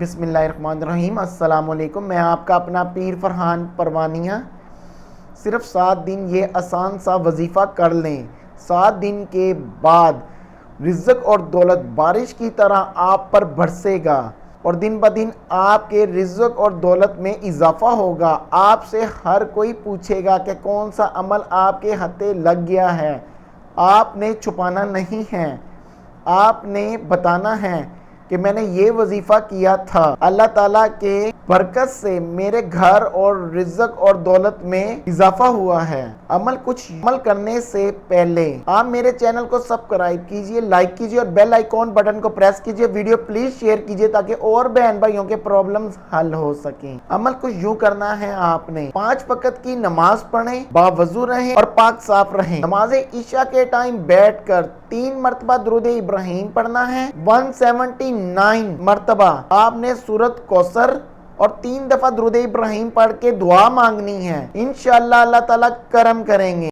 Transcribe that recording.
بسم اللہ الرحمن الرحیم۔ السلام علیکم، میں آپ کا اپنا پیر فرحان پروانیہ۔ صرف 7 دن یہ آسان سا وظیفہ کر لیں، 7 دن کے بعد رزق اور دولت بارش کی طرح آپ پر برسے گا اور دن بدن آپ کے رزق اور دولت میں اضافہ ہوگا۔ آپ سے ہر کوئی پوچھے گا کہ کون سا عمل آپ کے ہتھے لگ گیا ہے۔ آپ نے چھپانا نہیں ہے، آپ نے بتانا ہے کہ میں نے یہ وظیفہ کیا تھا۔ اللہ تعالیٰ کے برکت سے میرے گھر اور رزق اور دولت میں اضافہ ہوا ہے۔ عمل کرنے سے پہلے آپ میرے چینل کو سبسکرائب کیجئے، لائک کیجئے اور بیل آئیکن بٹن کو پریس کیجئے۔ ویڈیو پلیز شیئر کیجئے تاکہ اور بہن بھائیوں کے پرابلمز حل ہو سکیں۔ عمل کچھ یوں کرنا ہے، آپ نے 5 وقت کی نماز پڑھیں، باوضو رہیں اور پاک صاف رہیں۔ نماز عشاء کے ٹائم بیٹھ کر 3 مرتبہ درود ابراہیم پڑھنا ہے۔ 179 مرتبہ آپ نے سورۃ کوثر اور 3 دفعہ درود ابراہیم پڑھ کے دعا مانگنی ہے۔ انشاءاللہ اللہ تعالیٰ کرم کریں گے۔